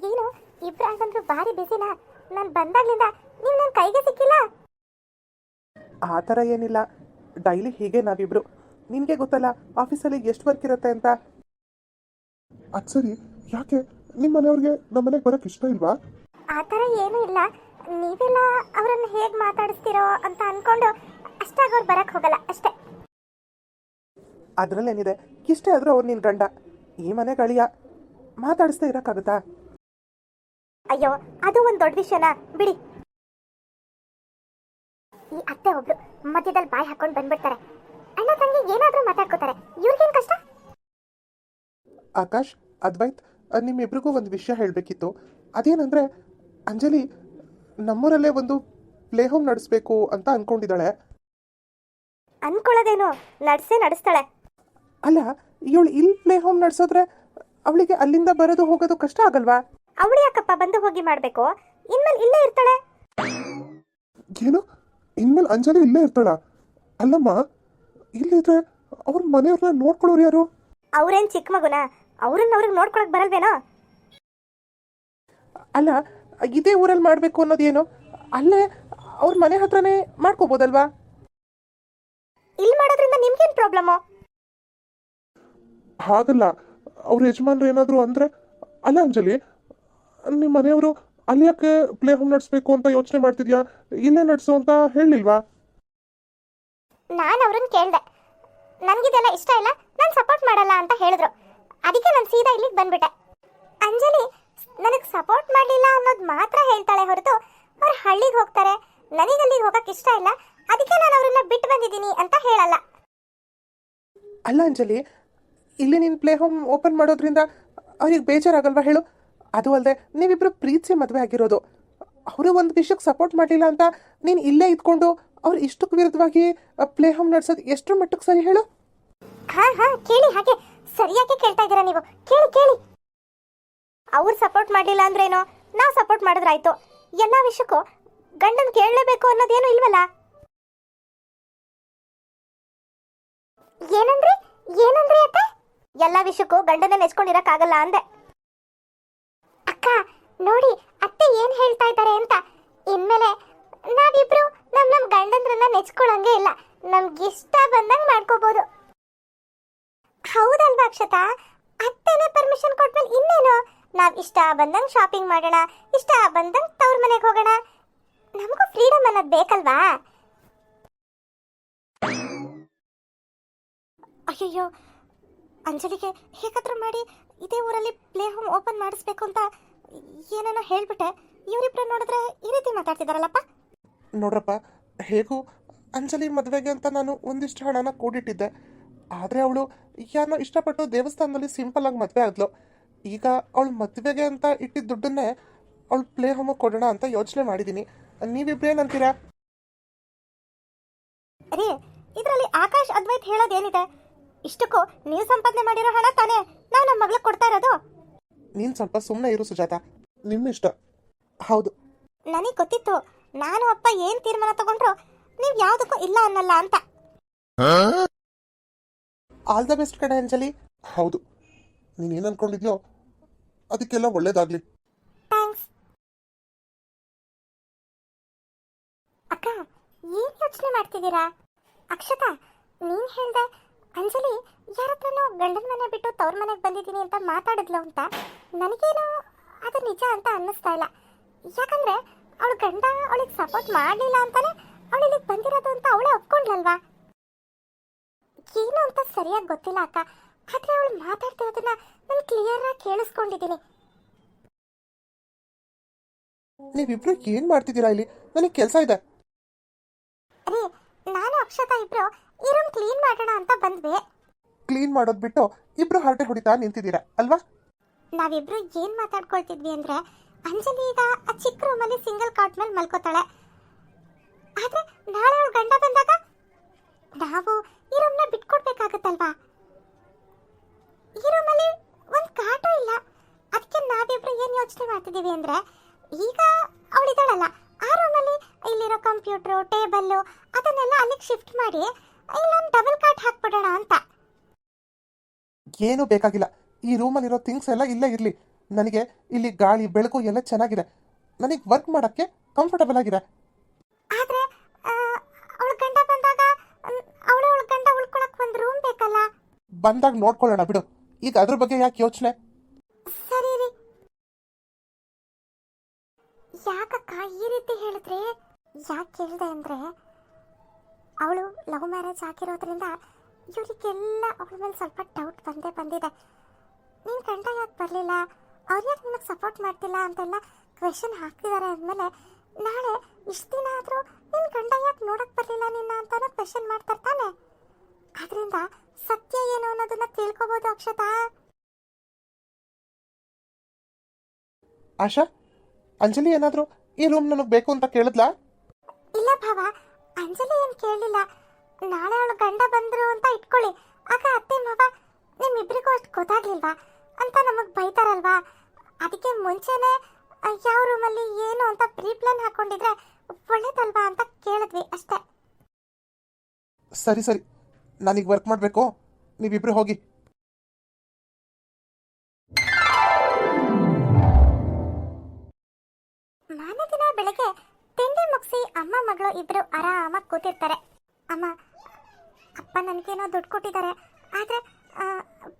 ಏನು ಇಬ್ರು ಅಂತಂದ್ರು ಭಾರಿ ಬಿಸಿನಾ? ನಾನು ಬಂದಾಗ್ಲಿಂದ ನೀವು ನನ್ನ ಕೈಗೆ ಸಿಕ್ಕಿಲ್ಲ. ಆ ಥರ ಏನಿಲ್ಲ, ಡೈಲಿ ಹೀಗೆ ನಾವಿಬ್ರು. ನಿನಗೆ ಗೊತ್ತಲ್ಲ ಆಫೀಸಲ್ಲಿ ಎಷ್ಟು ವರ್ಕ್ ಇರುತ್ತೆ ಅಂತ. ಅದು ಸರಿ, ಯಾಕೆ ನಿಮ್ಮ ಮನೆಯವ್ರಿಗೆ ನಮ್ಮ ಮನೆಗೆ ಬರೋಕ್ಕೆ ಇಷ್ಟ ಇಲ್ವಾ? ಆ ಥರ ಏನೂ ಇಲ್ಲ. ನೀವೆಲ್ಲ ಅವರನ್ನು ಹೇಗೆ ಮಾತಾಡಿಸ್ತೀರೋ ಅಂತ ಅನ್ಕೊಂಡು ಅಷ್ಟಾಗಿ ಅವ್ರು ಬರಕ್ಕೆ ಹೋಗಲ್ಲ ಅಷ್ಟೇ. ಅದರಲ್ಲೇನಿದೆ, ಇಷ್ಟೇ ಆದರೂ ಅವ್ರು ನಿನ್ನ ಗಂಡ, ಈ ಮನೆ ಗಳಿಯ, ಮಾತಾಡಿಸ್ತಾ ಇರೋಕ್ಕಾಗುತ್ತಾ? ಅಯ್ಯೋ, ಅದು ಒಂದು ದೊಡ್ಡ ವಿಷಯನಾ, ಬಿಡಿ. ಈ ಅತ್ತೆ ಒಬ್ರು ಮಧ್ಯದಲ್ಲಿ ಬಾಯಿ ಹಾಕೊಂಡು ಬಂದ್ಬಿಡ್ತಾರೆ. ಅಣ್ಣ ತಂಗಿ ಏನಾದರೂ ಮಾತಾಡ್ಕೋತಾರೆ. ಇವ್ರಿಗೇನು ಕಷ್ಟ? ಆಕಾಶ್, ಅದ್ವೈತ್, ನಿಮ್ಮಿಬ್ರಿಗೂ ಒಂದು ವಿಷಯ ಹೇಳಬೇಕಿತ್ತು. ಅದೇನಂದರೆ, ಅಂಜಲಿ ನಮ್ಮೂರಲ್ಲೇ ಒಂದು ಪ್ಲೇ ಹೋಮ್ ನಡೆಸಬೇಕು ಅಂತ ಅಂದ್ಕೊಂಡಿದ್ದಾಳೆ. ಅನ್ಕೊಳ್ಳೋದೇನು, ನಡೆಸ್ತಾಳೆ. ಅಲ್ಲ, ಇವಳು ಇಲ್ಲಿ ಪ್ಲೇ ಹೋಮ್ ನಡೆಸೋದ್ರೆ ಅವಳಿಗೆ ಅಲ್ಲಿಂದ ಬರೋದು ಹೋಗೋದು ಕಷ್ಟ ಆಗಲ್ವಾ? ಅವಳು ಯಾಕಪ್ಪ ಬಂದು ಹೋಗಿ ಮಾಡಬೇಕು? ಇನ್ಮೇಲೆ ಇಲ್ಲೇ ಇರ್ತಾಳೆ. ಏನು, ಇನ್ಮೇಲೆ ಅಂಜಲಿ ಇಲ್ಲೇ ಇರ್ತಾಳ? ಅಲ್ಲಮ್ಮ, ಇಲ್ಲಿದ್ರೆ ಅವ್ರ ಮನೆಯವ್ರನ್ನ ನೋಡ್ಕೊಳ್ಳೋರು ಯಾರು? ಅವ್ರೇನು ಚಿಕ್ಕ ಮಗುನ? ಅವ್ರಿಗೆ ನೋಡ್ಕೊಳಕ್ ಬರಲ್ವೇನೋ? ಅಲ್ಲ, ಇದೇ ಊರಲ್ಲಿ ಮಾಡಬೇಕು ಅನ್ನೋದೇನು? ಅಲ್ಲೇ ಅವ್ರ ಮನೆ ಹತ್ರನೇ ಮಾಡ್ಕೋಬೋದಲ್ವಾ? ಇಲ್ಲಿ ಮಾಡೋದ್ರಿಂದ ನಿಮ್ಗೇನು ಪ್ರಾಬ್ಲಮ್ಮು? ಹಾಗಲ್ಲ, ಅವ್ರ ಯಜಮಾನ್ರು ಏನಾದ್ರು ಅಂದ್ರೆ. ಅಲ್ಲ ಅಂಜಲಿ, ನಿಮ್ಮ ಮನೆಯವರು ಅಲ್ಲಿ ಯಾಕೆ ಪ್ಲೇ ಹೋಮ್ ನಡೆಸ್ಬೇಕು ಅಂತ ಯೋಚನೆ ಮಾಡ್ತಿದ್ಯಾ? ಇಲ್ಲೇ ನಡೆಸು ಅಂತ ಹೇಳಿಲ್ವಾ? ನಾನು ಅವ್ರನ್ನ ಕೇಳಿದೆ, ನನಗಿದೆಲ್ಲ ಇಷ್ಟ ಇಲ್ಲ, ನಾನು ಸಪೋರ್ಟ್ ಮಾಡಲ್ಲ ಅಂತ ಹೇಳಿದ್ರು. ಅದಕ್ಕೆ ನಾನು ಸೀದಾ ಇಲ್ಲಿಗೆ ಬಂದ್ಬಿಟ್ಟೆ. ಅಂಜಲಿ ನನಗೆ ಸಪೋರ್ಟ್ ಮಾಡಲಿಲ್ಲ ಅನ್ನೋದು ಮಾತ್ರ ಹೇಳ್ತಾಳೆ ಹೊರತು ಅವ್ರು ಹಳ್ಳಿಗೆ ಹೋಗ್ತಾರೆ, ನನಗೆ ಅಲ್ಲಿಗೆ ಹೋಗಕ್ಕೆ ಇಷ್ಟ ಇಲ್ಲ, ಅದಕ್ಕೆ ನಾನು ಅವ್ರನ್ನ ಬಿಟ್ಟು ಬಂದಿದ್ದೀನಿ ಅಂತ ಹೇಳಲ್ಲ. ಅಲ್ಲ ಅಂಜಲಿ, ಇಲ್ಲಿ ನೀನು ಪ್ಲೇ ಹೋಮ್ ಓಪನ್ ಮಾಡೋದ್ರಿಂದ ಅವ್ರಿಗೆ ಬೇಜಾರಾಗಲ್ವಾ ಹೇಳು? ಅದು ಅಲ್ಲದೆ ನೀವಿಬ್ಬರು ಪ್ರೀತಿಸಿ ಮದುವೆ ಆಗಿರೋದು. ಅವರು ಒಂದು ವಿಷಯಕ್ಕೆ ಸಪೋರ್ಟ್ ಮಾಡಲಿಲ್ಲ ಅಂತ ನೀನು ಇಲ್ಲೇ ಇದ್ಕೊಂಡು ಅವ್ರು ಇಷ್ಟಕ್ಕೆ ವಿರುದ್ಧವಾಗಿ ಪ್ಲೇ ಹೋಮ್ ನಡೆಸೋದು ಎಷ್ಟು ಮಟ್ಟಕ್ಕೆ ಸರಿ ಹೇಳು? ಹಾ ಕೇಳಿ, ಹಾಗೆ ಸರಿಯಾಗಿ ಕೇಳ್ತಾ ಇದ್ದೀರಾ ನೀವು. ಕೇಳಿ. ಅವ್ರು ಸಪೋರ್ಟ್ ಮಾಡಲಿಲ್ಲ ಅಂದ್ರೇನೋ, ನಾವು ಸಪೋರ್ಟ್ ಮಾಡಿದ್ರಾಯ್ತು. ಎಲ್ಲ ವಿಷಯಕ್ಕೂ ಗಂಡನ್ ಕೇಳಲೇಬೇಕು ಅನ್ನೋದೇನು ಇಲ್ವಲ್ಲ? ಏನಂದ್ರಿ ಅತ್ತೆ? ಎಲ್ಲ ವಿಷಯಕ್ಕೂ ಗಂಡನ ನೆಚ್ಕೊಂಡಿರಕ್ಕಾಗಲ್ಲ ಅಂದೆ. ಅಕ್ಕ ನೋಡಿ, ಅತ್ತೆ ಏನ್ ಹೇಳ್ತಾ ಇದ್ದಾರೆ ಅಂತ. ಇನ್ಮೇಲೆ ನಾವಿಬ್ರು ನಮ್ ಗಂಡಂದ್ರನ್ನ ನೆಚ್ಕೊಳ್ಳಂಗೆ ಇಲ್ಲ, ನಮ್ಗಿಷ್ಟ ಬಂದಂಗ್ ಮಾಡ್ಕೋಬಹುದು. ಹೌದಲ್ವಾ ಅಕ್ಷತಾ? ಅತ್ತೆನೇ ಪರ್ಮಿಷನ್ ಕೊಟ್ಮೇಲೆ ಇನ್ನೇನು? ನಾವ್ ಇಷ್ಟ ಬಂದಂಗ್ ಶಾಪಿಂಗ್ ಮಾಡೋಣ, ಇಷ್ಟ ಬಂದಂಗ್ ತವ್ರ ಮನೆಗೆ ಹೋಗೋಣ. ನಮಗೂ ಫ್ರೀಡಮ್ ಅನ್ನೋದು ಬೇಕಲ್ವಾ? ಅಯ್ಯಯ್ಯೋ, ಅಂಜಲಿಗೆ ಹೇಗಾದ್ರೂ ಮಾಡಿ ಇದೇ ಊರಲ್ಲಿ ಪ್ಲೇ ಹೋಮ್ ಓಪನ್ ಮಾಡಿಸ್ಬೇಕು ಅಂತ ಏನೇನೋ ಹೇಳ್ಬಿಟ್ಟೆ. ಇವರಿಬ್ರು ನೋಡಿದ್ರೆ ಈ ರೀತಿ ಮಾತಾಡ್ತಿದಾರಲ್ಲಪ್ಪ. ನೋಡ್ರಪ್ಪ, ಹೇಗೂ ಅಂಜಲಿ ಮದುವೆಗೆ ಅಂತ ನಾನು ಒಂದಿಷ್ಟು ಹಣನ ಕೂಡಿಟ್ಟಿದ್ದೆ. ಆದರೆ ಅವಳು ಯಾರನ್ನೋ ಇಷ್ಟಪಟ್ಟು ದೇವಸ್ಥಾನದಲ್ಲಿ ಸಿಂಪಲ್ ಆಗಿ ಮದುವೆ ಆದ್ಲು. ಈಗ ಅವಳು ಮದುವೆಗೆ ಅಂತ ಇಟ್ಟಿದ್ದ ದುಡ್ಡನ್ನೇ ಅವಳು ಪ್ಲೇ ಹೋಮಿಗೆ ಕೊಡೋಣ ಅಂತ ಯೋಚನೆ ಮಾಡಿದ್ದೀನಿ. ನೀವಿಬ್ರೇನಂತೀರಾ? ರೀ, ಇದರಲ್ಲಿ ಆಕಾಶ್ ಅದ್ವೈತ್ ಹೇಳೋದೇನಿದೆ? ಇಷ್ಟಕ್ಕೂ ನೀವು ಸಂಪಾದನೆ ಮಾಡಿರೋ ಹಣ ತಾನೇ ನಾವು ನಮ್ಮ ಮಗಳಿಗೆ ಕೊಡ್ತಾ ಇರೋದು. ನೀನು ಸ್ವಲ್ಪ ಸುಮ್ಮನೆ ಇರು ಸುಜಾತ. ನಿಮ್ಮ ಇಷ್ಟ. ಹೌದು, ನನಗೆ ಗೊತ್ತಿತ್ತು, ನಾನು ಅಪ್ಪ ಏನ್ ತೀರ್ಮಾನ ತಗೊಂಡ್ರು ನೀವು ಯಾವುದಕ್ಕೂ ಇಲ್ಲ ಅನ್ನಲ್ಲ ಅಂತ. ಆಲ್ ದ ಬೆಸ್ಟ್ ಕಡೆ ಅಂಜಲಿ. ಹೌದು, ನೀನೇನು ಅನ್ಕೊಂಡಿದ್ಯೋ ಅದಕ್ಕೆಲ್ಲ ಒಳ್ಳೇದಾಗ್ಲಿ. ಥ್ಯಾಂಕ್ಸ್ ಅಕ್ಕ. ಏನ್ ಯೋಚನೆ ಮಾಡ್ತಿದ್ದೀರಾ? ಅಕ್ಷತಾ, ನೀನ್ ಹೇಳ್ದೆ ಅಂಜಲಿ ಯಾರತ್ರನೋ ಗಂಡನ ಮನೆ ಬಿಟ್ಟು ತವ್ರ ಮನೆಗೆ ಬಂದಿದ್ದೀನಿ ಅಂತ ಮಾತಾಡಿದ್ಲು ಅಂತ. ನನಗೇನು ಅದು ನಿಜ ಅಂತ ಅನ್ನಿಸ್ತಾ ಇಲ್ಲ. ಯಾಕಂದ್ರೆ ಅವಳು ಗಂಡ ಅವಳಿಗೆ ಸಪೋರ್ಟ್ ಮಾಡಲಿಲ್ಲ ಅಂತಾನೆ ಅವಳು ಇಲ್ಲಿಗೆ ಬಂದಿರೋದು ಅಂತ ಅವಳೇ ಒಪ್ಕೊಂಡ್ಲಲ್ವಾ? ಏನು ಅಂತ ಸರಿಯಾಗಿ ಗೊತ್ತಿಲ್ಲ ಅಕ್ಕ, ಆದ್ರೆ ಅವಳು ಮಾತಾಡ್ತಿರೋದನ್ನ ನಾನು ಕ್ಲಿಯರ್ ಆಗಿ ಕೇಳಿಸ್ಕೊಂಡಿದ್ದೀನಿ. ನೀವಿಬ್ರು ಏನ್ ಮಾಡ್ತಿದ್ದೀರಾ ಇಲ್ಲಿ? ನನಗೆ ಕೆಲಸ ಇದೆ. ರೀ, ನಾನು ಅಕ್ಷತಾ ಇಬ್ರು ಈ ರೂಮ್ ಕ್ಲೀನ್ ಮಾಡೋಣ ಅಂತ ಬಂದ್ವಿ. ಕ್ಲೀನ್ ಮಾಡೋದ್ ಬಿಟ್ಟು ಇಬ್ರು ಹರಟೆ ಹೊಡಿತಾ ನಿಂತಿದ್ದೀರಾ ಅಲ್ವಾ? ನಾವಿಬ್ರು ಏನ್ ಮಾತಾಡ್ಕೊಳ್ತಿದ್ವಿ ಅಂದ್ರೆ, ಅಂಜಲಿ ಈಗ ಆ ಚಿಕ್ಕ ರೂಮಲ್ಲಿ ಸಿಂಗಲ್ ಕಾಟ್ ಮೇಲೆ ಮಲ್ಕೋತಾಳೆ. ಆದ್ರೆ ನಾಳೆ ಅವಳು ಗಂಡ ಬಂದಾಗ ನಾವು ಈ ರೂಮ್ನ ಬಿಟ್ಕೊಡ್ಬೇಕಾಗತ್ತಲ್ವಾ? ಈ ರೂಮಲ್ಲಿ ಒಂದ್ ಕಾಟು ಇಲ್ಲ. ಅದಕ್ಕೆ ನಾವಿಬ್ರು ಏನ್ ಯೋಚನೆ ಮಾಡ್ತಿದೀವಿ ಅಂದ್ರೆ, ಈಗ ಅವಳಿದಾಳಲ್ಲ ಆ ರೂಮಲ್ಲಿ ಇಲ್ಲಿರೋ ಕಂಪ್ಯೂಟರ್, ಟೇಬಲ್ ಅದನ್ನೆಲ್ಲ ಅಲ್ಲಿಗೆ ಶಿಫ್ಟ್ ಮಾಡಿ ಇಲ್ಲೊಂದು ಡಬಲ್ ಕಾಟ್ ಹಾಕ್ಬಿಡೋಣ ಅಂತ. ಏನೂ ಬೇಕಾಗಿಲ್ಲ, ಈ ರೂಮಲ್ಲಿರೋ ಥಿಂಗ್ಸ್ ಎಲ್ಲ ಇಲ್ಲೇ ಇರಲಿ. ನನಗೆ ಇಲ್ಲಿ ಗಾಳಿ ಬೆಳಕು ಎಲ್ಲ ಚೆನ್ನಾಗಿದೆ. ನನಗೆ ವರ್ಕ್ ಮಾಡೋಕ್ಕೆ ಕಂಫರ್ಟಬಲ್ ಆಗಿದೆ. ಆದ್ರೆ ಅವಳ ಗಂಡ ಬಂದಾಗ ಅವಳ ಗಂಡ ಉಳ್ಕೊಳಕ್ ಒಂದು ರೂಮ್ ಬೇಕಲ್ಲ. ಬಂದಾಗ ನೋಡ್ಕೊಳ್ಳೋಣ ಬಿಡು. ಈಗ ಅದ್ರ ಬಗ್ಗೆ ಯಾಕೆ ಯೋಚನೆ? ಸರಿ ರೀ. ಯಾಕಕ್ಕ ಈ ರೀತಿ ಹೇಳಿದ್ರೆ? ಯಾಕೆ ಹೇಳಿದೆ ಅಂದ್ರೆ ಅವಳು ಲವ್ ಮ್ಯಾರೇಜ್ ಆಗಿರೋದ್ರಿಂದ ಇವರಿಗೆಲ್ಲ ಅವಳ ಮೇಲೆ ಸ್ವಲ್ಪ ಡೌಟ್ ಬಂದಿದೆ. ನಿನ್ನ ಗಂಡ ಯಾಕೆ ಬರಲಿಲ್ಲ, ಅವ್ರು ಯಾಕೆ ನಿಮಗೆ ಸಪೋರ್ಟ್ ಮಾಡ್ತಿಲ್ಲ ಅಂತೆಲ್ಲ ಕ್ವೆಶನ್ ಹಾಕ್ತಿದ್ದಾರೆ ಅಂದಮೇಲೆ ನಾಳೆ ಇಷ್ಟು ದಿನ ಆದರೂ ನಿನ್ನ ಗಂಡ ಯಾಕೆ ನೋಡಕ್ಕೆ ಬರಲಿಲ್ಲ ನಿನ್ನ ಅಂತಾನು ಕ್ವೆಶನ್ ಮಾಡ್ತಾರೆ. ಅದರಿಂದ ಸತ್ಯ ಏನು ಅನ್ನೋದನ್ನ ತಿಳ್ಕೊಬೋದು ಅಕ್ಷತಾ. ಆಶಾ, ಅಂಜಲಿ ಏನಾದರೂ ಈ ರೂಮ್ ನನಗೆ ಬೇಕು ಅಂತ ಕೇಳಿದ್ಲಾ? ಇಲ್ಲ ಭಾವ, ಅಂಜಲಿ ಏನು ಕೇಳಲಿಲ್ಲ. ನಾಳೆ ಅವಳು ಗಂಡ ಬಂದ್ರು ಅಂತ ಇಟ್ಕೊಳ್ಳಿ, ಆಗ ಅತ್ತೆ ಮಾವ ನಿಮ್ಮಿಬ್ಬರಿಗೂ ಅಷ್ಟು ಗೊತ್ತಾಗ್ಲಿಲ್ವಾ ಅಂತ ನಮಗೆ ಬೈತಾರಲ್ವಾ. ಅದಕ್ಕೆ ಮುಂಚೆನೆ ಯಾವ ರೂಮಲ್ಲಿ ಏನು ಅಂತ ಪ್ರೀ ಪ್ಲಾನ್ ಹಾಕೊಂಡಿದ್ರೆ ಒಳ್ಳೇದಲ್ವಾ ಅಂತ ಕೇಳಿದ್ವಿ ಅಷ್ಟೇ. ಸರಿ ನಾನೀಗ ವರ್ಕ್ ಮಾಡಬೇಕು, ನೀವಿಬ್ರು ಹೋಗಿ. ಮಾರನೇ ದಿನ ಬೆಳಗ್ಗೆ ತಿಂಡಿ ಮುಗಿಸಿ ಅಮ್ಮ ಮಗಳು ಇಬ್ರು ಆರಾಮಾಗಿ ಕೂತಿರ್ತಾರೆ. ಅಮ್ಮ, ಅಪ್ಪ ನನಗೇನೋ ದುಡ್ಡು ಕೊಟ್ಟಿದ್ದಾರೆ, ಆದರೆ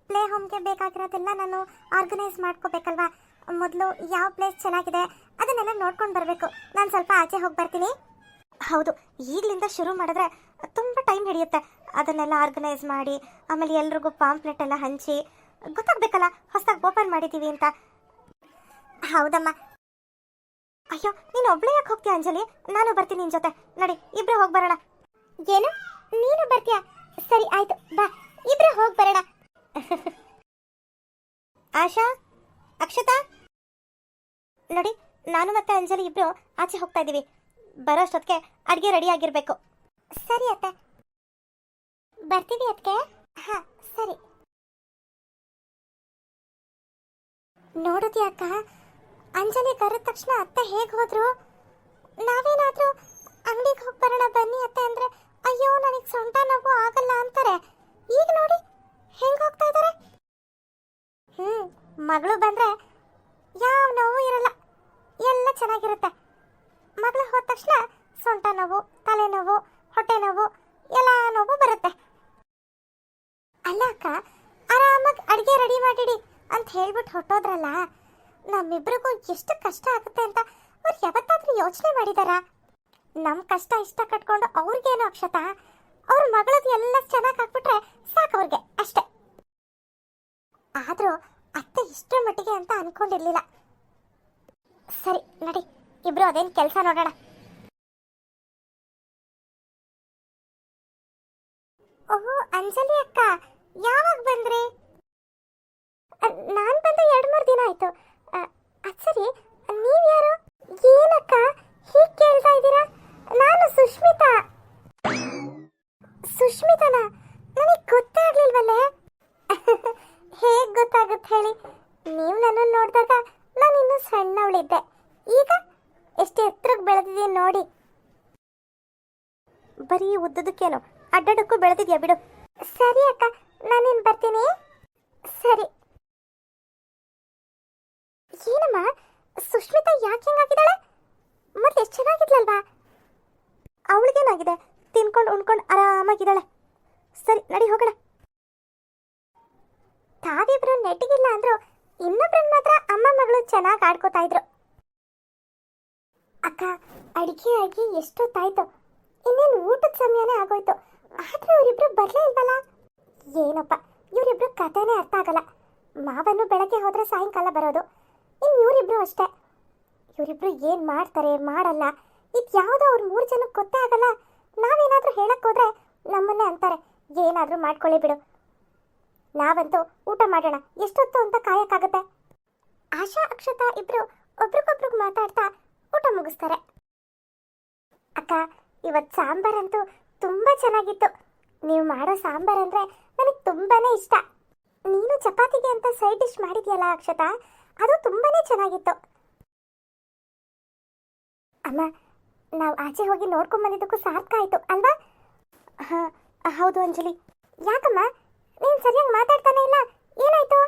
ಪ್ಲೇ ಹೋಮ್ಗೆ ಬೇಕಾಗಿರೋದೆಲ್ಲ ನಾನು ಆರ್ಗನೈಸ್ ಮಾಡ್ಕೋಬೇಕಲ್ವಾ. ಮೊದಲು ಯಾವ ಪ್ಲೇಸ್ ಚೆನ್ನಾಗಿದೆ ಅದನ್ನೆಲ್ಲ ನೋಡ್ಕೊಂಡು ಬರಬೇಕು. ನಾನು ಸ್ವಲ್ಪ ಆಚೆ ಹೋಗಿ ಬರ್ತೀನಿ. ಹೌದು, ಈಗಲಿಂದ ಶುರು ಮಾಡಿದ್ರೆ ತುಂಬ ಟೈಮ್ ಹಿಡಿಯುತ್ತೆ. ಅದನ್ನೆಲ್ಲ ಆರ್ಗನೈಸ್ ಮಾಡಿ ಆಮೇಲೆ ಎಲ್ರಿಗೂ ಪಾಂಪ್ಲೆಟ್ ಎಲ್ಲ ಹಂಚಿ ಗೊತ್ತಾಗಬೇಕಲ್ಲ ಹೊಸದಾಗಿ ಓಪನ್ ಮಾಡಿದ್ದೀವಿ ಅಂತ. ಹೌದಮ್ಮ. ಅಯ್ಯೋ, ನೀನು ಒಬ್ಳೇ ಯಾಕೆ ಹೋಗ್ತೀಯ ಅಂಜಲಿ? ನಾನು ಬರ್ತೀನಿ ನಿನ್ನ ಜೊತೆ. ನಡಿ, ಇಬ್ರು ಹೋಗಿ ಬರೋಣ. ಏನು, ನೀನು ಬರ್ತೀಯಾ? ಸರಿ ಆಯ್ತು, ಬಾ, ಇಬ್ರು ಹೋಗಿ ಬರೋಣ. ಆಶಾ, ಅಕ್ಷತಾ, ನೋಡಿ, ನಾನು ಮತ್ತೆ ಅಂಜಲಿ ಇಬ್ರು ಆಚೆ ಹೋಗ್ತಾ ಇದ್ದೀವಿ. ಬರೋಷ್ಟೊತ್ತಿಗೆ ಅಡುಗೆ ರೆಡಿ ಆಗಿರಬೇಕು. ಸರಿ ಅತ್ತೆ, ಬರ್ತೀವಿ ಅದಕ್ಕೆ. ಹಾ ಸರಿ. ನೋಡಿದ್ಯಾ ಅಕ್ಕ, ಅಂಜಲಿ ಕರೆದ ತಕ್ಷಣ ಅತ್ತೆ ಹೇಗೆ ಹೋದ್ರು? ನಾವೇನಾದ್ರೂ ಅಂಗಡಿಗೆ ಹೋಗಿ ಬರೋಣ ಬನ್ನಿ ಅತ್ತೆ ಅಂದ್ರೆ ಅಯ್ಯೋ ನನಗೆ ಸೊಂಟ ನೋವು ಆಗಲ್ಲ ಅಂತಾರೆ. ಈಗ ನೋಡಿ ಹೆಂಗೆ ಹೋಗ್ತಾ ಇದ್ದಾರೆ. ಮಗಳು ಬಂದ್ರೆ ಯಾವ ನೋವು ಇರಲ್ಲ, ಎಲ್ಲ ಚೆನ್ನಾಗಿರುತ್ತೆ. ಮಗಳು ಹೋದ ತಕ್ಷಣ ಸೊಂಟ ನೋವು, ತಲೆನೋವು, ಹೊಟ್ಟೆ ನೋವು, ಎಲ್ಲ ನೋವು ಬರುತ್ತೆ. ಅಲ್ಲ ಅಕ್ಕ, ಆರಾಮಾಗಿ ಅಡುಗೆ ರೆಡಿ ಮಾಡಿಡಿ ಅಂತ ಹೇಳ್ಬಿಟ್ಟು ಹೊಟ್ಟೋದ್ರಲ್ಲ, ನಮ್ಮಿಬ್ರಿಗೂ ಎಷ್ಟು ಕಷ್ಟ ಆಗುತ್ತೆ ಅಂತ ಅವ್ರು ಯಾವತ್ತಾದ್ರೂ ಯೋಚನೆ ಮಾಡಿದಾರಾ? ನಮ್ಮ ಕಷ್ಟ ಇಷ್ಟ ಕಟ್ಕೊಂಡು ಅವ್ರಿಗೇನು ಅಕ್ಷತಾ, ಅವ್ರ ಮಗಳದ್ದು ಎಲ್ಲ ಚೆನ್ನಾಗಿ ಹಾಕ್ಬಿಟ್ರೆ ಸಾಕು ಅವ್ರಿಗೆ ಅಷ್ಟೇ. ಆದರೂ ಅತ್ತೆ ಇಷ್ಟರ ಮಟ್ಟಿಗೆ ಅಂತ ಅನ್ಕೊಂಡಿರ್ಲಿಲ್ಲ. ಸರಿ ನಡಿ, ಇಬ್ರು ಅದೇನು ಕೆಲಸ ನೋಡೋಣ. ಓಹೋ ಅಂಜಲಿ ಅಕ್ಕ, ಯಾವಾಗ ಬಂದ್ರಿ? ನಾನು ಬಂದು 2-3 ದಿನ ಆಯ್ತು. ಅದು ಸರಿ, ನೀವ್ಯಾರು? ಏನಕ್ಕ ಹೀಗೆ ಕೇಳ್ತಾ ಇದ್ದೀರಾ? ನಾನು ಸುಷ್ಮಿತಾ. ಸುಷ್ಮಿತಾನಾ? ನನಗೆ ಗೊತ್ತೇ ಆಗ್ಲಿಲ್ವಲ್ಲೇ. ಹೇಗೆ ಗೊತ್ತಾಗುತ್ತೆ ಹೇಳಿ? ನೀವು ನನ್ನನ್ನು ನೋಡಿದಾಗ ನಾನು ಇನ್ನೂ ಸಣ್ಣವಳಿದ್ದೆ, ಈಗ ಎಷ್ಟು ಎತ್ತರಕ್ಕೆ ಬೆಳೆದಿದ್ದೀನಿ ನೋಡಿ. ಬರೀ ಉದ್ದದಕ್ಕೇನು ಅಡ್ಡಾಡಕ್ಕೂ ಬೆಳೆದಿದ್ಯಾ ಬಿಡು. ಸರಿ ಅಕ್ಕ, ನಾನಿನ್ ಬರ್ತೀನಿ. ಸರಿ. ಏನಮ್ಮ ಸುಷ್ಮಿತಾ ಯಾಕೆ ಹಿಂಗಾಗಿದ್ದಾಳೆ? ಮೊದಲು ಎಷ್ಟು ಚೆನ್ನಾಗಿದ್ಲಲ್ವಾ? ಅವಳಿಗೇನಾಗಿದೆ? ತಿನ್ಕೊಂಡು ಉಣ್ಕೊಂಡು ಆರಾಮಾಗಿದ್ದಾಳೆ. ಸರಿ ನಡಿ ಹೋಗೋಣ. ತಾವಿಬ್ರು ನೆಟ್ಟಿಗಿಲ್ಲ ಅಂದ್ರು ಇನ್ನೊಬ್ರನ್ನ ಮಾತ್ರ ಅಮ್ಮ ಮಗಳು ಚೆನ್ನಾಗಿ ಆಡ್ಕೋತಾ ಇದ್ರು. ಅಕ್ಕ, ಅಡಿಗೆ ಆಗಿ ಎಷ್ಟೊತ್ತಾಯ್ತು, ಇನ್ನೇನು ಊಟದ ಸಮಯನೇ ಆಗೋಯ್ತು. ಆದ್ರೆ ಇವರಿಬ್ರು ಬರ್ಲೇ ಇಲ್ವಲ್ಲ. ಏನಪ್ಪ, ಇವರಿಬ್ರು ಕಥೆನೇ ಅರ್ಥ ಆಗಲ್ಲ. ಮಾವನು ಬೆಳಗ್ಗೆ ಹೋದ್ರೆ ಸಾಯಂಕಾಲ ಬರೋದು, ಇನ್ನು ಇವರಿಬ್ರು ಅಷ್ಟೇ. ಇವರಿಬ್ರು ಏನು ಮಾಡ್ತಾರೆ ಮಾಡಲ್ಲ, ಇದು ಯಾವುದೋ ಅವ್ರ 3 ಜನಕ್ಕೆ ಗೊತ್ತೇ ಆಗಲ್ಲ. ನಾವೇನಾದ್ರೂ ಹೇಳಕ್ ಹೋದ್ರೆ ನಮ್ಮನ್ನೇ ಅಂತಾರೆ, ಏನಾದ್ರೂ ಮಾಡ್ಕೊಳ್ಳಿ ಬಿಡು. ನಾವಂತೂ ಊಟ ಮಾಡೋಣ, ಎಷ್ಟೊತ್ತು ಅಂತ ಕಾಯಕ್ಕಾಗತ್ತೆ. ಆಶಾ ಅಕ್ಷತಾ ಇಬ್ರು ಒಬ್ರಿಗೊಬ್ರಿಗೆ ಮಾತಾಡ್ತಾ ಊಟ ಮುಗಿಸ್ತಾರೆ. ಅಕ್ಕ, ಇವತ್ತು ಸಾಂಬಾರಂತೂ ತುಂಬಾ ಚೆನ್ನಾಗಿತ್ತು. ನೀವು ಮಾಡೋ ಸಾಂಬಾರಂದ್ರೆ ನನಗೆ ತುಂಬಾನೇ ಇಷ್ಟ. ನೀನು ಚಪಾತಿಗೆ ಅಂತ ಸೈಡ್ ಡಿಶ್ ಮಾಡಿದ್ಯಲ್ಲ ಅಕ್ಷತಾ, ಅದು ತುಂಬಾನೇ ಚೆನ್ನಾಗಿತ್ತು. ಅಮ್ಮ, ನಾವು ಆಚೆ ಹೋಗಿ ನೋಡ್ಕೊಂಡ್ ಬಂದಿದ್ದಕ್ಕೂ ಸಾರ್ಥಕ ಆಯ್ತು ಅಲ್ವಾ? ಹಾ ಹೌದು ಅಂಜಲಿ. ಯಾಕಮ್ಮ ನೀನು ಸರಿಯಾಗಿ ಮಾತಾಡ್ತಾನೆ ಇಲ್ಲ, ಏನಾಯ್ತು?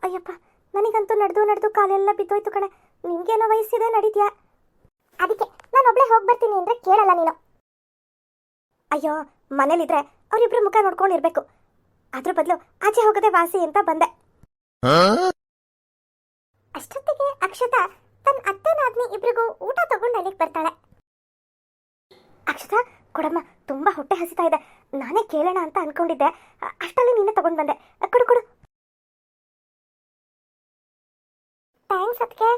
ಅಯ್ಯಪ್ಪ, ನನಗಂತೂ ನಡೆದು ಕಾಲೆಲ್ಲ ಬಿದ್ದೋಯ್ತು ಕಣೆ. ನಿಮ್ಗೇನೋ ವಯಸ್ಸಿದೆ ನಡೀತೀಯಾ, ಅದಕ್ಕೆ ನಾನು ಒಬ್ಳೆ ಹೋಗಿ ಬರ್ತೀನಿ ಅಂದ್ರೆ ಕೇಳಲ್ಲ ನೀನು. ಅಯ್ಯೋ, ಮನೇಲಿದ್ರೆ ಅವರಿಬ್ರು ಮುಖ ನೋಡ್ಕೊಂಡಿರ್ಬೇಕು, ಅದ್ರ ಬದಲು ಆಚೆ ಹೋಗದೆ ವಾಸಿ ಅಂತ ಬಂದೆ. ಅಷ್ಟೊತ್ತಿಗೆ ಅಕ್ಷತಾ ತನ್ನ ಅತ್ತೆ ನಾದ್ನಿ ಇಬ್ರಿಗೂ ಊಟ ತಗೊಂಡು ಅಲ್ಲಿಗೆ ಬರ್ತಾಳೆ. ಅಕ್ಷತಾ, ಕೊಡಮ್ಮ, ತುಂಬಾ ಹೊಟ್ಟೆ ಹಸಿತಾ ಇದೆ, ನಾನೇ ಕೇಳೋಣ ಅಂತ ಅನ್ಕೊಂಡಿದ್ದೆ, ಅಷ್ಟರಲ್ಲಿ ನೀನೇ ತಗೊಂಡ್ ಬಂದೆ, ಕೊಡು ಕೊಡು. ಥ್ಯಾಂಕ್ಸ್ ಅದಕ್ಕೆ.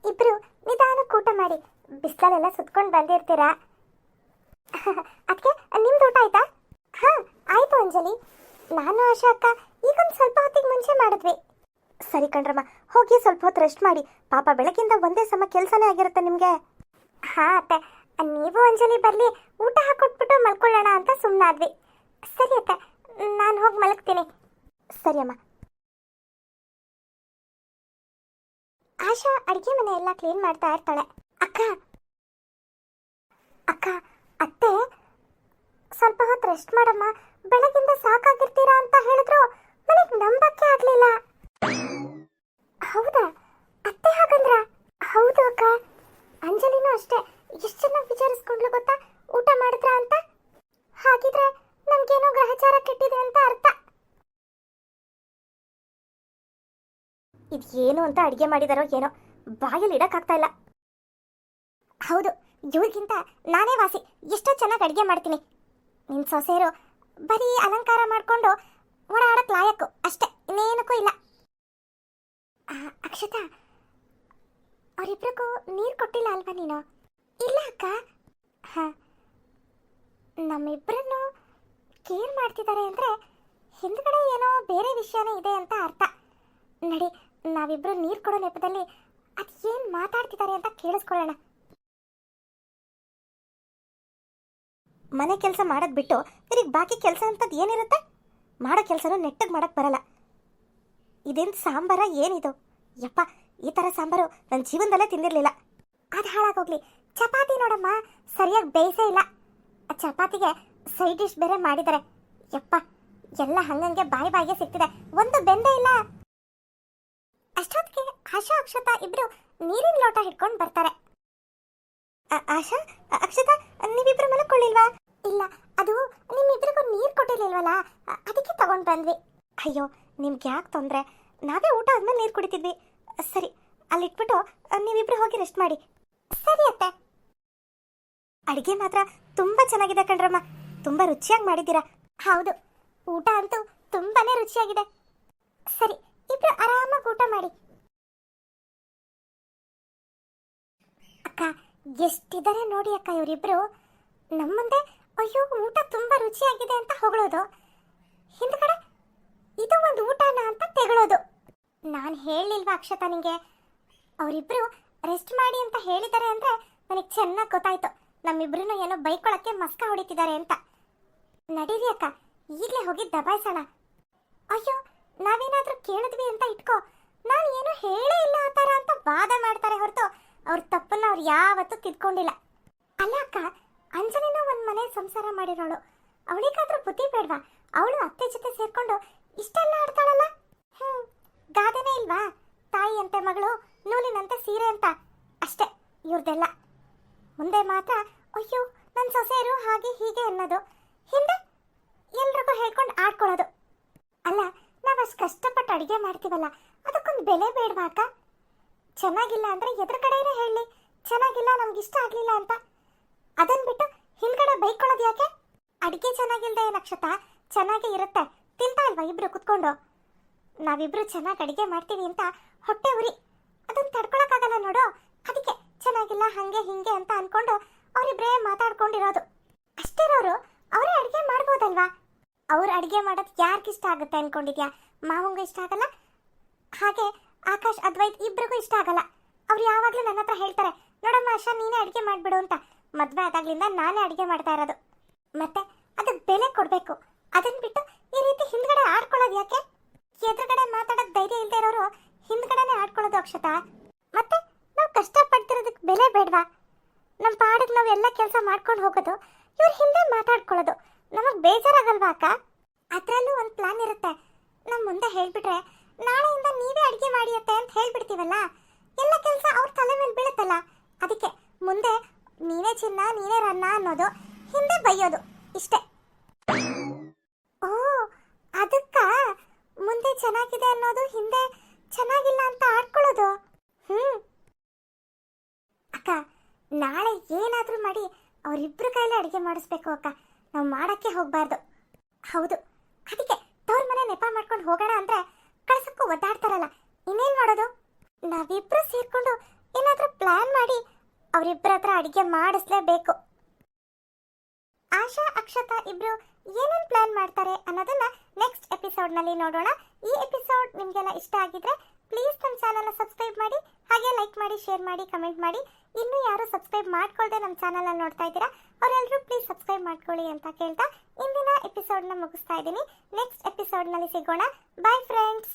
ಇಬ್ರು ನಿಧಾನಕ್ಕೆ ಊಟ ಮಾಡಿ, ಬಿಸಿಲಲ್ಲೆಲ್ಲ ಸುತ್ಕೊಂಡು ಬಂದಿರ್ತೀರಾ. ಅದಕ್ಕೆ ನಿಮ್ದು ಊಟ ಆಯ್ತಾ? ಹಾ ಆಯ್ತು ಅಂಜಲಿ, ನಾನು ಆಶಾ ಅಕ್ಕ ಈಗೊಂದು ಸ್ವಲ್ಪ ಹೊತ್ತಿಗೆ ಮುಂಚೆ ಮಾಡಿದ್ವಿ. ಸರಿ ಕಣ್ರಮ್ಮ, ಹೋಗಿ ಸ್ವಲ್ಪ ಹೊತ್ತು ರೆಸ್ಟ್ ಮಾಡಿ, ಪಾಪ ಬೆಳಗಿಂದ ಒಂದೇ ಸಮ ಕೆಲಸನೇ ಆಗಿರುತ್ತೆ ನಿಮಗೆ. ಹಾ ಅತ್ತೆ, ನೀವು ಅಂಜಲಿ ಬರಲಿ, ಊಟ ಹಾಕೊಟ್ಬಿಟ್ಟು ಮಲ್ಕೊಳ್ಳೋಣ ಅಂತ ಸುಮ್ಮನಾದ್ವಿ. ಸರಿ ಅತ್ತೆ, ನಾನು ಹೋಗಿ ಮಲಗ್ತೀನಿ. ಸರಿ ಅಮ್ಮ. ಆಶಾ ಅಡುಗೆ ಮನೆ ಎಲ್ಲ ಕ್ಲೀನ್ ಮಾಡ್ತಾ ಇರ್ತಾಳೆ. ಅಕ್ಕ ಅಕ್ಕ, ಅತ್ತೆ ಸ್ವಲ್ಪ ಹೊತ್ತು ರೆಸ್ಟ್ ಮಾಡಮ್ಮ, ಬೆಳಗಿಂದ ಸಾಕಾಗಿರ್ತೀರಾ ಅಂತ ಹೇಳಿದ್ರು, ನನಗೆ ನಂಬಕ್ಕೆ ಆಗ್ಲಿಲ್ಲ. ಹೌದಾ ಅತ್ತೆ, ಹಾಗಂದ್ರ? ಹೌದು ಅಕ್ಕ, ಅಂಜಲಿನೂ ಅಷ್ಟೇ ಎಷ್ಟು ಚೆನ್ನಾಗಿ ವಿಚಾರಿಸ್ಕೊಂಡ್ಲು ಗೊತ್ತಾ, ಊಟ ಮಾಡಿದ್ರ ಅಂತ. ಹಾಗಿದ್ರೆ ನನ್ಗೇನೋ ಗ್ರಹಚಾರ ಕೆಟ್ಟಿದೆ ಅಂತ ಅರ್ಥ. ಇದೇನು ಅಂತ ಅಡಿಗೆ ಮಾಡಿದಾರೋ ಏನೋ, ಬಾಯಲ್ಲಿ ಇಡಕ್ಕಾಗ್ತಾ ಇಲ್ಲ. ಹೌದು, ಇವ್ರಿಗಿಂತ ನಾನೇ ವಾಸಿ, ಎಷ್ಟೋ ಚೆನ್ನಾಗಿ ಅಡಿಗೆ ಮಾಡ್ತೀನಿ. ನಿನ್ ಸೊಸೆಯರು ಬರೀ ಅಲಂಕಾರ ಮಾಡ್ಕೊಂಡು ಓಡಾಡಕ್ ಲಾಯಕ್ಕು ಅಷ್ಟೇ, ಇನ್ನೇನಕ್ಕೂ ಇಲ್ಲ. ಅಕ್ಷತಾ, ಅವರಿಬ್ರಿಗೂ ನೀರು ಕೊಟ್ಟಿಲ್ಲ ಅಲ್ವಾ ನೀನು? ಇಲ್ಲ ಅಕ್ಕ. ಹಾ, ನಮ್ಮಿಬ್ಬರನ್ನು ಕೇರ್ ಮಾಡ್ತಿದ್ದಾರೆ ಅಂದ್ರೆ ಹಿಂದ್ಗಡೆ ಏನೋ ಬೇರೆ ವಿಷಯನೇ ಇದೆ ಅಂತ ಅರ್ಥ. ನಡಿ, ನಾವಿಬ್ರು ನೀರು ಕೊಡೋ ನೆಪದಲ್ಲಿ ಅದೇನ್ ಮಾತಾಡ್ತಿದ್ದಾರೆ ಅಂತ ಕೇಳಿಸ್ಕೊಳ್ಳೋಣ. ಮನೆ ಕೆಲಸ ಮಾಡೋದ್ ಬಿಟ್ಟು ತಿರುಗಿ ಬಾಕಿ ಕೆಲಸ ಅಂತದ್ದು ಏನಿರುತ್ತೆ? ಮಾಡೋ ಕೆಲಸನೂ ನೆಟ್ಟಗೆ ಮಾಡಕ್ ಬರಲ್ಲ. ಇದೇನು ಸಾಂಬಾರ ಏನಿದು? ಯಪ್ಪ, ಈ ಥರ ಸಾಂಬಾರು ನನ್ನ ಜೀವನದಲ್ಲೇ ತಿಂದಿರಲಿಲ್ಲ. ಅದು ಹಾಳಾಗೋಗ್ಲಿ, ಚಪಾತಿ ನೋಡಮ್ಮ ಸರಿಯಾಗಿ ಬೇಯಿಸೇ ಇಲ್ಲ. ಚಪಾತಿಗೆ ಸೈಡ್ ಡಿಶ್ ಬೇರೆ ಮಾಡಿದ್ದಾರೆ. ಯಪ್ಪ, ಎಲ್ಲ ಹಂಗಂಗೆ ಬಾಯಿಗೆ ಸಿಗ್ತಿದೆ, ಒಂದು ಬೆಂದೇ ಇಲ್ಲ. ಅಷ್ಟೊತ್ತಿಗೆ ಆಶಾ ಅಕ್ಷತಾ ಇಬ್ರು ನೀರಿನ ಲೋಟ ಹಿಡ್ಕೊಂಡು ಬರ್ತಾರೆ. ಆಶಾ, ಅಕ್ಷತಾ, ನೀವಿಬ್ರು ಮಲ್ಕೊಳ್ಳಿಲ್ವಾ? ಇಲ್ಲ, ಅದು ನಿಮ್ಮಿಬ್ರಿಗೂ ನೀರು ಕೊಟ್ಟಿರ್ಲಿಲ್ವಲ್ಲ, ಅದಕ್ಕೆ ತಗೊಂಡು ಬಂದ್ವಿ. ಅಯ್ಯೋ, ನಿಮ್ಗೆ ಯಾಕೆ ತೊಂದರೆ, ನಾವೇ ಊಟ ಆದ್ಮೇಲೆ ನೀರು ಕುಡಿತಿದ್ವಿ. ಸರಿ, ಅಲ್ಲಿಟ್ಬಿಟ್ಟು ನೀವಿಬ್ರು ಹೋಗಿ ರೆಸ್ಟ್ ಮಾಡಿ. ಸರಿ ಅತ್ತೆ. ಅಡಿಗೆ ಮಾತ್ರ ತುಂಬಾ ಚೆನ್ನಾಗಿದೆ ಕಣ್ರಮ್ಮ, ತುಂಬಾ ರುಚಿಯಾಗಿ ಮಾಡಿದ್ದೀರಾ. ಹೌದು, ಊಟ ಅಂತೂ ತುಂಬಾನೇ ರುಚಿಯಾಗಿದೆ. ಸರಿ, ಇಬ್ರು ಆರಾಮಾಗಿ ಊಟ ಮಾಡಿ. ಅಕ್ಕ, ಎಷ್ಟಿದ್ದಾರೆ ನೋಡಿ ಅಕ್ಕ ಇವರಿಬ್ರು. ನಮ್ಮ ಮುಂದೆ ಅಯ್ಯೋ ಊಟ ತುಂಬಾ ರುಚಿಯಾಗಿದೆ ಅಂತ ಹೊಗಳೋದು, ಹಿಂದ್ಗಡೆ ಇದು ಒಂದು ಊಟನ ಅಂತ ತೆಗಳೋದು. ನಾನು ಹೇಳಿಲ್ವಾ ಅಕ್ಷತಾ ನಿಂಗೆ, ಅವರಿಬ್ರು ರೆಸ್ಟ್ ಮಾಡಿ ಅಂತ ಹೇಳಿದ್ದಾರೆ ಅಂದ್ರೆ ನನಗೆ ಚೆನ್ನಾಗಿ ಗೊತ್ತಾಯ್ತು, ನಮ್ಮಿಬ್ರು ಏನೋ ಬೈಕೊಳಕ್ಕೆ ಮಸ್ಕ ಹೊಡಿತಿದ್ದಾರೆ ಅಂತ. ನಡೀರಿ ಅಕ್ಕ, ಈಗಲೇ ಹೋಗಿ ದಬಾಯಿಸೋಣ. ಅಯ್ಯೋ, ನಾವೇನಾದ್ರೂ ಕೇಳಿದ್ವಿ ಅಂತ ಇಟ್ಕೋ, ನಾನು ಏನು ಹೇಳೇ ಇಲ್ಲ ಆ ಥರ ಅಂತ ವಾದ ಮಾಡ್ತಾರೆ ಹೊರತು ಅವ್ರ ತಪ್ಪನ್ನ ಅವ್ರು ಯಾವತ್ತೂ ತಿದ್ಕೊಂಡಿಲ್ಲ. ಅಲ್ಲ ಅಕ್ಕ, ಅಂಜಲಿನೂ ಒಂದು ಮನೆ ಸಂಸಾರ ಮಾಡಿರೋಳು, ಅವಳಿಗಾದ್ರೂ ಬುದ್ಧಿ ಬೇಡವಾ? ಅವಳು ಅತ್ತೆ ಜೊತೆ ಸೇರ್ಕೊಂಡು ಇಷ್ಟೆಲ್ಲ ಆಡ್ತಾಳಲ್ಲ. ಗಾದೆನೇ ಇಲ್ವಾ, ತಾಯಿಯಂತೆ ಮಗಳು ನೂಲಿನಂತೆ ಸೀರೆ ಅಂತ. ಅಷ್ಟೇ ಇವ್ರದೆಲ್ಲ. ಮುಂದೆ ಮಾತ್ರ ಅಯ್ಯೋ ನನ್ನ ಸೊಸೆಯರು ಹಾಗೆ ಹೀಗೆ ಅನ್ನೋದು, ಹಿಂದೆ ಎಲ್ರಿಗೂ ಹೇಳ್ಕೊಂಡು ಆಡ್ಕೊಳ್ಳೋದು. ಅಲ್ಲ, ನಾವು ಅಷ್ಟು ಕಷ್ಟಪಟ್ಟು ಅಡುಗೆ ಮಾಡ್ತೀವಲ್ಲ, ಅದಕ್ಕೊಂದು ಬೆಲೆ ಬೇಡವಾ ಅಕ್ಕ? ಚೆನ್ನಾಗಿಲ್ಲ ಅಂದರೆ ಎದುರುಗಡೆನೇ ಹೇಳಿ, ಚೆನ್ನಾಗಿಲ್ಲ, ನಮ್ಗೆ ಇಷ್ಟ ಆಗಲಿಲ್ಲ ಅಂತ. ಅದನ್ನು ಬಿಟ್ಟು ಹಿಂದ್ಗಡೆ ಬೈಕೊಳ್ಳೋದು ಯಾಕೆ? ಅಡುಗೆ ಚೆನ್ನಾಗಿಲ್ದೆ ನಕ್ಷತಾ, ಚೆನ್ನಾಗೇ ಇರುತ್ತೆ, ತಿಂತಾ ಇಲ್ವಾ ಇಬ್ರು ಕುತ್ಕೊಂಡು? ನಾವಿಬ್ರು ಚೆನ್ನಾಗಿ ಅಡುಗೆ ಮಾಡ್ತೀವಿ ಅಂತ ಹೊಟ್ಟೆ ಉರಿ, ಅದನ್ನು ತಡ್ಕೊಳಕ್ಕಾಗಲ್ಲ ನೋಡು. ಅದಕ್ಕೆ ಚೆನ್ನಾಗಿಲ್ಲ ಹಾಗೆ ಹೀಗೆ ಅಂತ ಅನ್ಕೊಂಡು ಅವರಿಬ್ರೇ ಮಾತಾಡ್ಕೊಂಡಿರೋದು. ಅಷ್ಟಿರೋರು ಅವರೇ ಅಡುಗೆ ಮಾಡ್ಬೋದಲ್ವಾ? ಅವ್ರು ಅಡುಗೆ ಮಾಡೋದು ಯಾರಿಗಿಷ್ಟ ಆಗುತ್ತೆ ಅನ್ಕೊಂಡಿದ್ಯಾ? ಮಾವಂಗೂ ಇಷ್ಟ ಆಗಲ್ಲ, ಹಾಗೆ ಆಕಾಶ್ ಅದ್ವೈತ್ ಇಬ್ರಿಗೂ ಇಷ್ಟ ಆಗಲ್ಲ. ಅವ್ರು ಯಾವಾಗಲೂ ನನ್ನ ಹತ್ರ ಹೇಳ್ತಾರೆ, ನೋಡಮ್ಮ ಆಶಾ ನೀನೇ ಅಡುಗೆ ಮಾಡಿಬಿಡು ಅಂತ. ಮದುವೆ ಆದಾಗ್ಲಿಂದ ನಾನೇ ಅಡುಗೆ ಮಾಡ್ತಾ ಇರೋದು. ಮತ್ತೆ ಅದಕ್ಕೆ ಬೆಲೆ ಕೊಡಬೇಕು. ಅದನ್ನ ಬಿಟ್ಟು ಈ ರೀತಿ ಹಿಂದ್ಗಡೆ ಆಡ್ಕೊಳ್ಳೋದು ಯಾಕೆ? ಎದುರುಗಡೆ ಮಾತಾಡೋದು ಧೈರ್ಯ ಇಲ್ಲದೆ ಇರೋರು ಹಿಂದ್ಗಡೆನೆ ಆಡ್ಕೊಳ್ಳೋದು ಅಕ್ಷತಾ. ಮತ್ತೆ ನಾವು ಕಷ್ಟಪಡ್ತಿರೋದಕ್ಕೆ ಬೆಲೆ ಬೇಡವಾ? ನಮ್ಮ ಪಾಡಿಗೆ ನಾವು ಎಲ್ಲ ಕೆಲಸ ಮಾಡ್ಕೊಂಡು ಹೋಗೋದು, ಇವ್ರ ಹಿಂದೆ ಮಾತಾಡ್ಕೊಳ್ಳೋದು ನಮಗೆ ಬೇಜಾರಾಗಲ್ವಾ ಅಕ್ಕ? ಅದರಲ್ಲೂ ಒಂದು ಪ್ಲಾನ್ ಇರುತ್ತೆ. ನಮ್ಮ ಮುಂದೆ ಹೇಳ್ಬಿಟ್ರೆ ನಾಳೆಯಿಂದ ನೀವೇ ಅಡುಗೆ ಮಾಡಿ ಅತ್ತೆ ಅಂತ ಹೇಳ್ಬಿಡ್ತೀವಲ್ಲ, ಎಲ್ಲ ಕೆಲಸ ಅವ್ರ ತಲೆ ಮೇಲೆ ಬೀಳುತ್ತಲ್ಲ. ಅದಕ್ಕೆ ಮುಂದೆ ನೀನೇ ಚಿನ್ನ ನೀನೇ ರನ್ನ ಅನ್ನೋದು, ಹಿಂದೆ ಬೈಯೋದು ಇಷ್ಟೇ. ಓ, ಅದಕ್ಕ ಮುಂದೆ ಚೆನ್ನಾಗಿದೆ ಅನ್ನೋದು, ಹಿಂದೆ ಚೆನ್ನಾಗಿಲ್ಲ ಅಂತ ಆಡ್ಕೊಳ್ಳೋದು. ಅಕ್ಕ, ನಾಳೆ ಏನಾದರೂ ಮಾಡಿ ಅವರಿಬ್ರು ಕೈಯಲ್ಲಿ ಅಡುಗೆ ಮಾಡಿಸ್ಬೇಕು ಅಕ್ಕ. ನಾವು ಮಾಡಕ್ಕೆ ಹೋಗ್ಬಾರ್ದು. ಹೌದು, ಅದಕ್ಕೆ ತವ್ರ ಮನೆ ನೆಪ ಮಾಡ್ಕೊಂಡು ಹೋಗೋಣ ಅಂದ್ರೆ ಕಳ್ಸಕ್ಕೂ ಒದ್ದಾಡ್ತಾರಲ್ಲ, ಇನ್ನೇನ್ ಮಾಡೋದು? ನಾವಿಬ್ರು ಸೇರ್ಕೊಂಡು ಏನಾದ್ರೂ ಪ್ಲಾನ್ ಮಾಡಿ ಅವರಿಬ್ಬರ ಹತ್ರ ಅಡಿಗೆ ಮಾಡಿಸ್ಲೇಬೇಕು. ಆಶಾ ಅಕ್ಷತಾ ಇಬ್ರು ಏನೇನ್ ಪ್ಲಾನ್ ಮಾಡ್ತಾರೆ ಅನ್ನೋದನ್ನ ನೆಕ್ಸ್ಟ್ ಎಪಿಸೋಡ್ನಲ್ಲಿ ನೋಡೋಣ. ಈ ಎಪಿಸೋಡ್ ನಿಮಗೆಲ್ಲ ಇಷ್ಟ ಆಗಿದ್ರೆ ಪ್ಲೀಸ್ ನಮ್ಮ ಚಾನಲ್ನ ಸಬ್ಸ್ಕ್ರೈಬ್ ಮಾಡಿ, ಹಾಗೆ ಲೈಕ್ ಮಾಡಿ, ಶೇರ್ ಮಾಡಿ, ಕಮೆಂಟ್ ಮಾಡಿ. ಇನ್ನೂ ಯಾರು ಸಬ್ಸ್ಕ್ರೈಬ್ ಮಾಡ್ಕೊಳ್ದೆ ನಮ್ಮ ಚಾನಲ್ನ ನೋಡ್ತಾ ಇದ್ದೀರಾ ಅವರೆಲ್ಲರೂ ಪ್ಲೀಸ್ ಸಬ್ಸ್ಕ್ರೈಬ್ ಮಾಡ್ಕೊಳ್ಳಿ ಅಂತ ಕೇಳ್ತಾ ಇಂದಿನ ಎಪಿಸೋಡ್ನ ಮುಗಿಸ್ತಾ ಇದ್ದೀನಿ. ನೆಕ್ಸ್ಟ್ ಎಪಿಸೋಡ್ನಲ್ಲಿ ಸಿಗೋಣ. Bye friends.